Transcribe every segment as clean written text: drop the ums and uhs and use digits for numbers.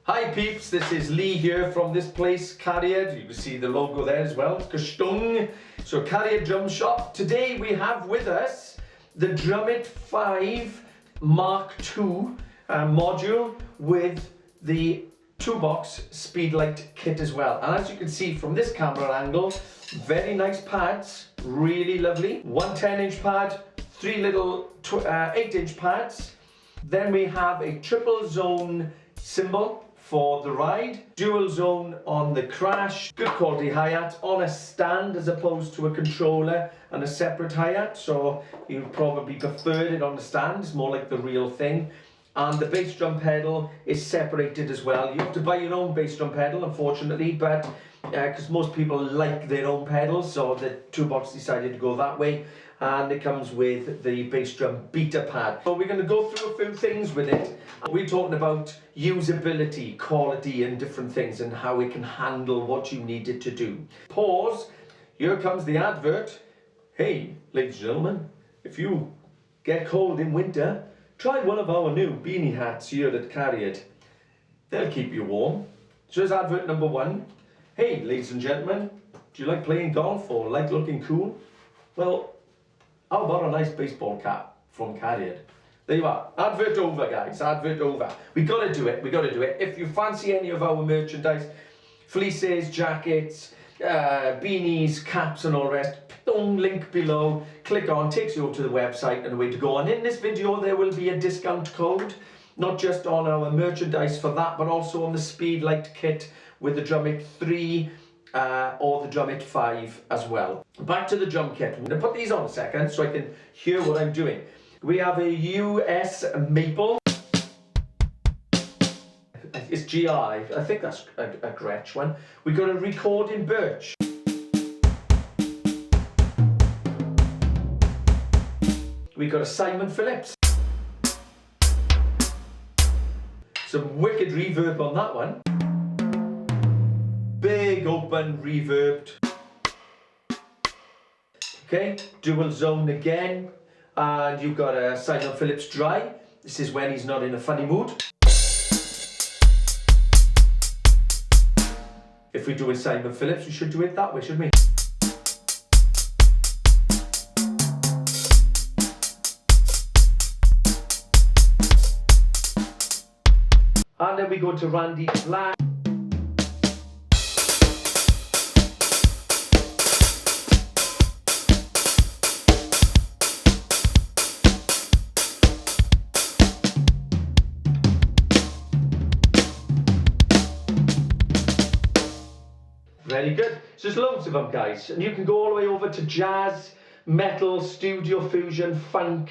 Hi peeps, this is Lee here from this place, Cariad. You can see the logo there as well, Kustung. So Cariad Drum Shop. Today we have with us the Drumit5 Mk2 module with the 2-box Speedlight kit as well. And as you can see from this camera angle, very nice pads, really lovely. One 10-inch pad, three little 8-inch pads. Then we have a triple zone cymbal for the ride, dual zone on the crash, good quality hi-hat on a stand as opposed to a controller and a separate hi-hat, so you probably preferred it on the stand, it's more like the real thing. And the bass drum pedal is separated as well. You have to buy your own bass drum pedal, unfortunately, but because most people like their own pedals, so the 2-box decided to go that way. And it comes with the bass drum beater pad. So we're going to go through a few things with it. We're talking about usability, quality and different things and how it can handle what you need it to do. Pause. Here comes the advert. Hey, ladies and gentlemen, if you get cold in winter, try one of our new beanie hats here at Cariad. They'll keep you warm. So here's advert number 1. Hey, ladies and gentlemen, do you like playing golf or like looking cool? Well, how about a nice baseball cap from Cariad? There you are. Advert over, guys. Advert over. We got to do it. We got to do it. If you fancy any of our merchandise, fleeces, jackets, beanies, caps and all the rest, link below. Click on, takes you over to the website and away to go. And in this video, there will be a discount code, not just on our merchandise for that, but also on the Speedlight kit with the Drumit3 or the Drumit5 as well. Back to the drum kit. I'm going to put these on a second so I can hear what I'm doing. We have a US maple. It's GI. I think that's a Gretsch one. We got a recording birch. We got a Simon Phillips. Some wicked reverb on that one. Big open reverbed. Okay, dual zone again. And you've got a Simon Phillips dry. This is when he's not in a funny mood. If we're doing Simon Phillips, we should do it that way, shouldn't we? And then we go to Randy Black. Very good. So there's loads of them, guys. And you can go all the way over to jazz, metal, studio fusion, funk,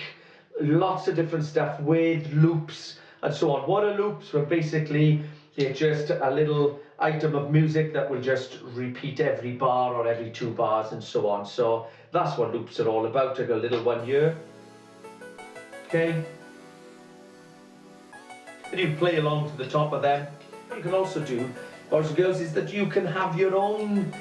lots of different stuff with loops and so on. What are loops? Well, basically, they're just a little item of music that will just repeat every bar or every 2 bars and so on. So that's what loops are all about. I've got a little one here. Okay. And you play along to the top of them. What you can also do, boys and girls, is that you can have your own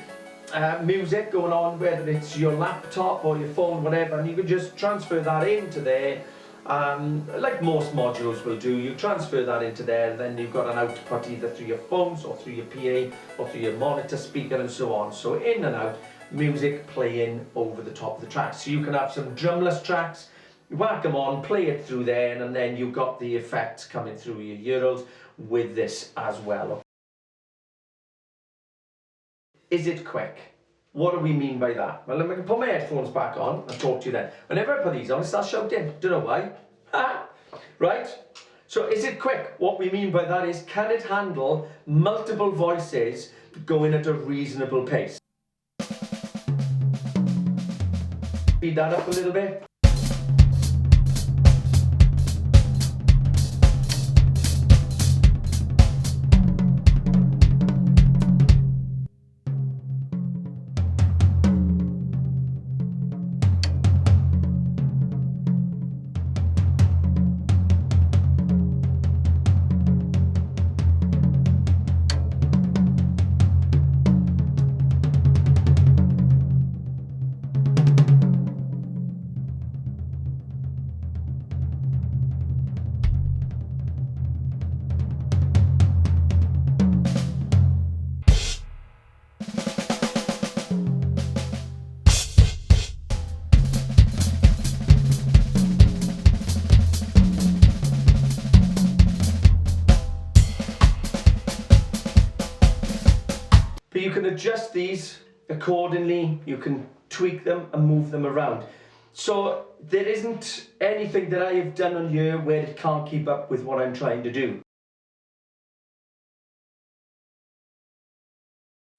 music going on, whether it's your laptop or your phone, whatever, and you can just transfer that into there. Like most modules will do, you transfer that into there, and then you've got an output either through your phones or through your PA or through your monitor speaker and so on. So in and out, music playing over the top of the tracks. So you can have some drumless tracks, whack them on, play it through there, and then you've got the effects coming through your Euros with this as well. Is it quick? What do we mean by that? Well, I'm going to put my headphones back on and talk to you then. Whenever I put these on, I start shouting. Don't know why. Right? So is it quick? What we mean by that is, can it handle multiple voices going at a reasonable pace? Speed that up a little bit. can adjust these accordingly, you can tweak them and move them around. So there isn't anything that I have done on here where it can't keep up with what I'm trying to do.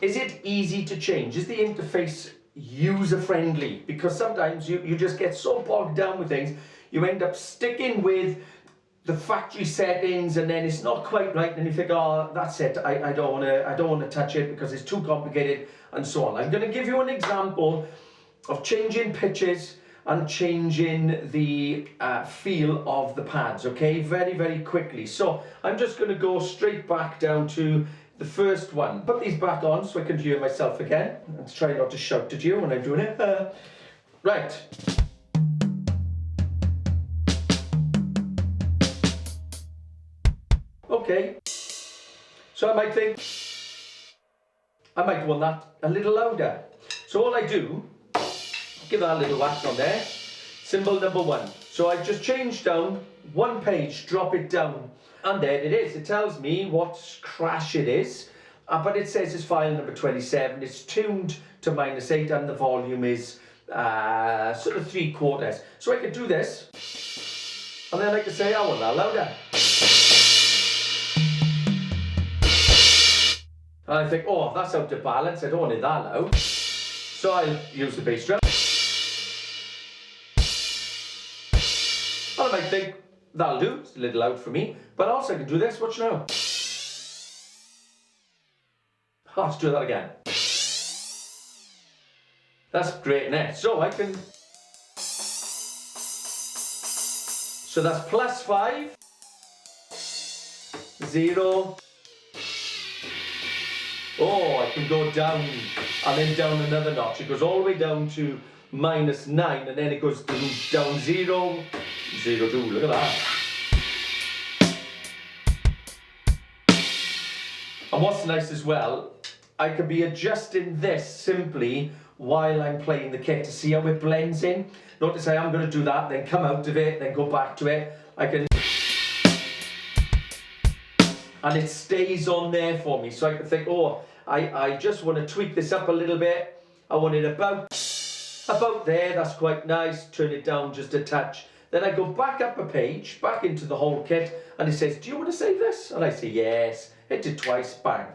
Is it easy to change? Is the interface user-friendly? Because sometimes you just get so bogged down with things, you end up sticking with the factory settings, and then it's not quite right, and you think, oh, that's it, I don't want to touch it because it's too complicated, and so on. I'm going to give you an example of changing pitches and changing the feel of the pads, okay, very, very quickly. So I'm just going to go straight back down to the first one. Put these back on so I can hear myself again. Let's try not to shout at you when I'm doing it. Right. Okay. So I might think, I might want that a little louder. So all I do, give that a little whack on there. Symbol number 1. So I've just changed down one page, drop it down. And there it is. It tells me what crash it is. But it says it's file number 27. It's tuned to -8 and the volume is sort of 3/4. So I could do this. And then I could say, I want that louder. And I think, oh, that's out of balance. I don't want it that loud. So I'll use the bass drum. And I might think, that'll do. It's a little loud for me. But also I can do this. Watch now. Oh, let's do that again. That's great, isn't it? So I can... So that's +5, 0. Oh, I can go down and then down another notch. It goes all the way down to -9, and then it goes down 0, 0, 2. Look at that. And what's nice as well, I can be adjusting this simply while I'm playing the kit to see how it blends in. Not to say I'm going to do that, then come out of it, then go back to it. I can... And it stays on there for me. So I can think, oh, I just want to tweak this up a little bit. I want it about there. That's quite nice. Turn it down just a touch. Then I go back up a page, back into the whole kit, and it says, do you want to save this? And I say, yes. Hit it twice, bang.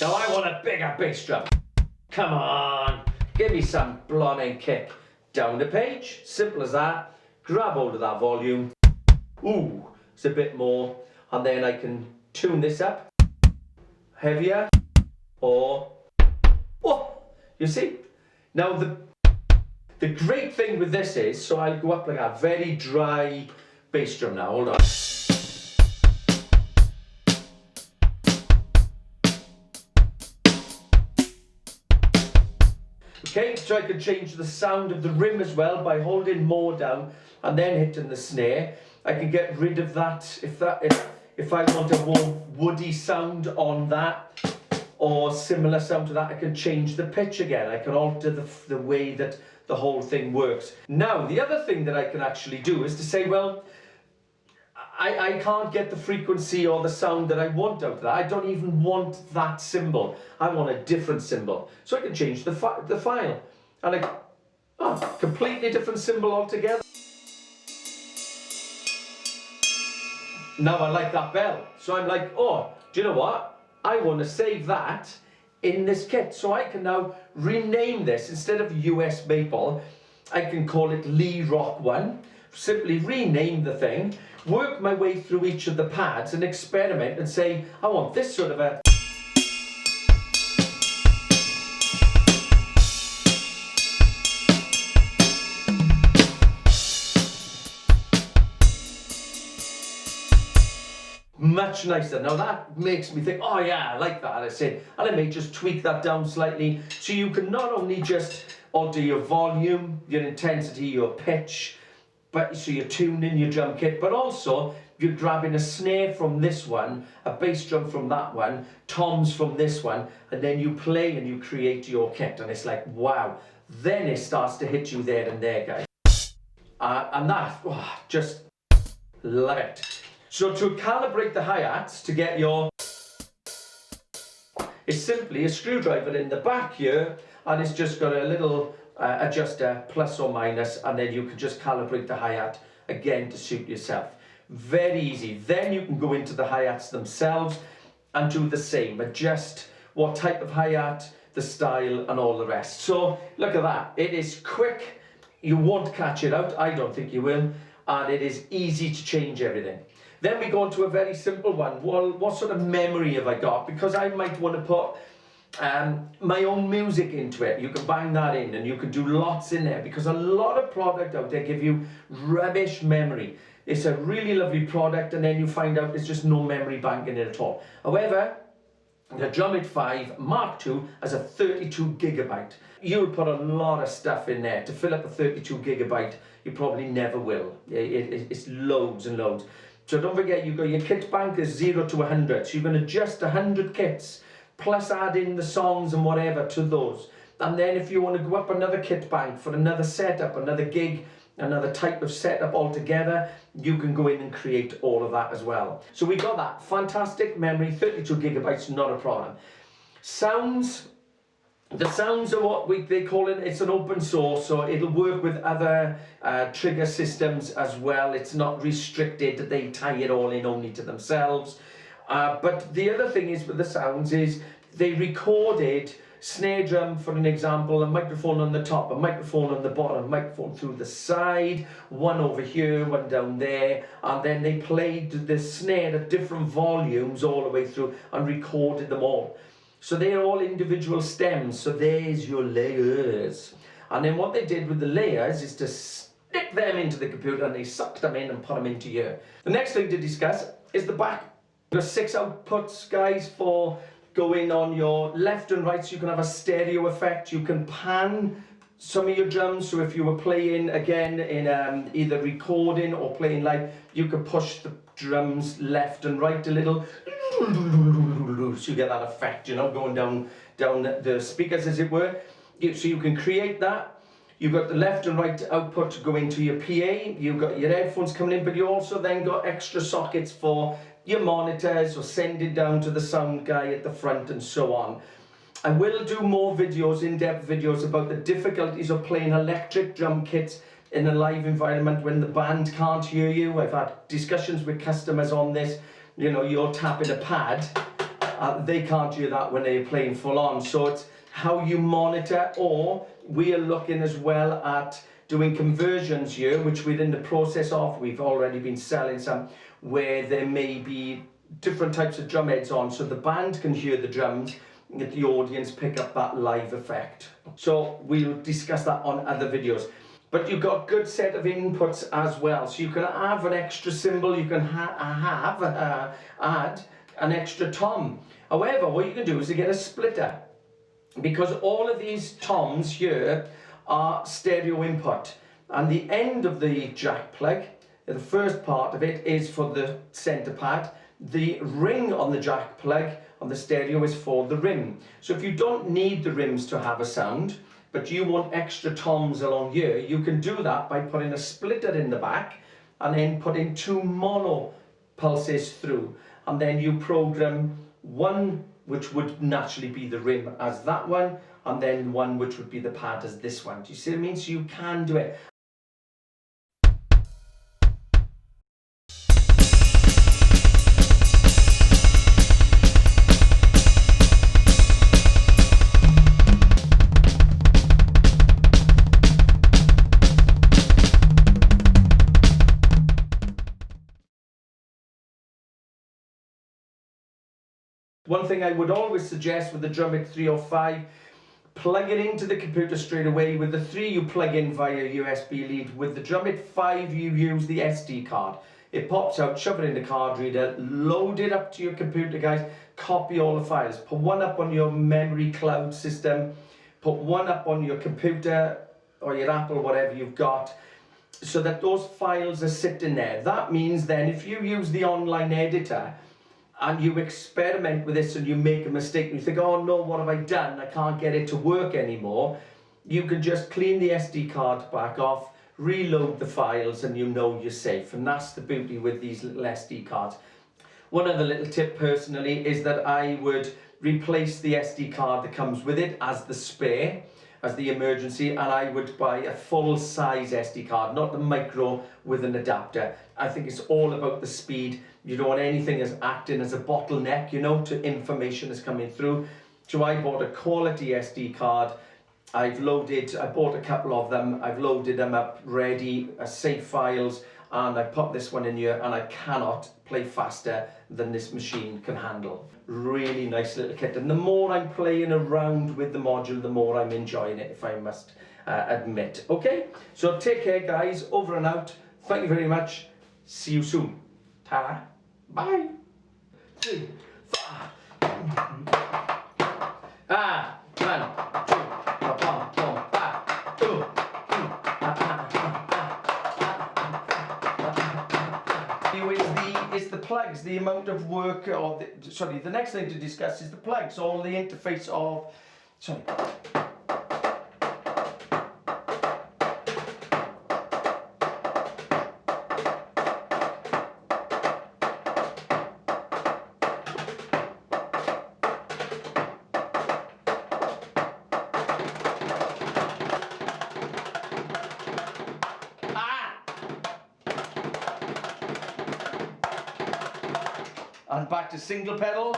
Now I want a bigger bass drum. Come on, give me some blooming kick. Down the page, simple as that. Grab hold of that volume. Ooh, it's a bit more. And then I can tune this up. Heavier. Or, oh, you see? Now the great thing with this is, so I'll go up like a very dry bass drum now, hold on. Okay, so I can change the sound of the rim as well by holding more down and then hitting the snare. I can get rid of that if I want a more woody sound on that or similar sound to that. I can change the pitch again. I can alter the way that the whole thing works. Now, the other thing that I can actually do is to say, well, I can't get the frequency or the sound that I want out of that. I don't even want that symbol. I want a different symbol. So I can change the file. And completely different symbol altogether. Now I like that bell. So I'm like, oh, do you know what? I want to save that in this kit. So I can now rename this. Instead of US Maple, I can call it Lee Rock 1. Simply rename the thing, work my way through each of the pads and experiment and say, I want this sort of a... Much nicer. Now that makes me think, oh yeah, I like that, I said. And I may just tweak that down slightly so you can not only just alter your volume, your intensity, your pitch, so you're tuning your drum kit, but also you're grabbing a snare from this one, a bass drum from that one, toms from this one, and then you play and you create your kit, and it's like, wow. Then it starts to hit you there and there, guys. And that, just love it. So to calibrate the hi-hats, to get your It's simply a screwdriver in the back here, and it's just got a little adjuster, plus or minus, and then you can just calibrate the hi-hat again to suit yourself. Very easy. Then you can go into the hi-hats themselves and do the same. Adjust what type of hi-hat, the style, and all the rest. So look at that. It is quick. You won't catch it out. I don't think you will. And it is easy to change everything. Then we go on to a very simple one. Well, what sort of memory have I got? Because I might want to put my own music into it. You can bang that in and you can do lots in there, because a lot of product out there give you rubbish memory. It's a really lovely product, and then you find out there's just no memory bank in it at all. However, the Drumit5 Mk2 has a 32 gigabyte. You'll put a lot of stuff in there. To fill up a 32 gigabyte, you probably never will. It's loads and loads. So don't forget, you've got your kit bank is 0 to 100. So you can adjust 100 kits, plus add in the songs and whatever to those. And then if you want to go up another kit bank for another setup, another gig, another type of setup altogether, you can go in and create all of that as well. So we got that fantastic memory, 32 gigabytes, not a problem. Sounds, the sounds are what they call it. It's an open source, so it'll work with other trigger systems as well. It's not restricted that they tie it all in only to themselves. But the other thing is with the sounds is they recorded snare drum, for an example, a microphone on the top, a microphone on the bottom, a microphone through the side, one over here, one down there, and then they played the snare at different volumes all the way through and recorded them all. So they're all individual stems, so there's your layers. And then what they did with the layers is to stick them into the computer, and they sucked them in and put them into here. The next thing to discuss is the back. There's 6 outputs, guys, for going on your left and right, so you can have a stereo effect. You can pan some of your drums, so if you were playing again in either recording or playing live, you can push the drums left and right a little, so you get that effect, you know, going down the speakers, as it were. So you can create that. You've got the left and right output to go into your PA. You've got your headphones coming in, but you also then got extra sockets for your monitors, or send it down to the sound guy at the front, and so on. I will do more videos, in-depth videos, about the difficulties of playing electric drum kits in a live environment when the band can't hear you. I've had discussions with customers on this. You know, you're tapping a pad, they can't hear that when they're playing full on. So it's how you monitor, or we are looking as well at doing conversions here, which we're in the process of. We've already been selling some, where there may be different types of drum heads on, so the band can hear the drums, and the audience pick up that live effect. So we'll discuss that on other videos. But you've got a good set of inputs as well, so you can have an extra cymbal, you can add an extra tom. However, what you can do is to get a splitter, because all of these toms here are stereo input, and the end of the jack plug, the first part of it, is for the center pad. The ring on the jack plug on the stereo is for the rim. So if you don't need the rims to have a sound, but you want extra toms along here, you can do that by putting a splitter in the back and then putting 2 mono pulses through, and then you program one which would naturally be the rim as that one, and then one which would be the pad as this one. Do you see what I mean? So you can do it. One thing I would always suggest with the Drumit 3 or 5, plug it into the computer straight away. With the 3 you plug in via USB lead. With the Drumit 5 you use the SD card. It pops out, shove it in the card reader, load it up to your computer, guys, copy all the files. Put one up on your memory cloud system, put one up on your computer or your Apple, whatever you've got, so that those files are sitting there. That means then if you use the online editor, and you experiment with this and you make a mistake and you think, oh no, what have I done? I can't get it to work anymore. You can just clean the SD card back off, reload the files, and you know you're safe. And that's the beauty with these little SD cards. One other little tip personally is that I would replace the SD card that comes with it as the spare, as the emergency, and I would buy a full-size SD card, not the micro with an adapter. I think it's all about the speed. You don't want anything as acting as a bottleneck, you know, to information that's coming through. So I bought a quality SD card. I bought a couple of them, I've loaded them up ready, save files, and I put this one in here, and I cannot play faster than this machine can handle. Really nice little kit, and the more I'm playing around with the module, the more I'm enjoying it, if I must admit. Okay, so take care guys, over and out. Thank you very much. See you soon. Ta-ra. Bye. 3, 4. 1, 2. Is the plugs, the amount of work, or the next thing to discuss is the plugs, all the interface of, and back to single pedal.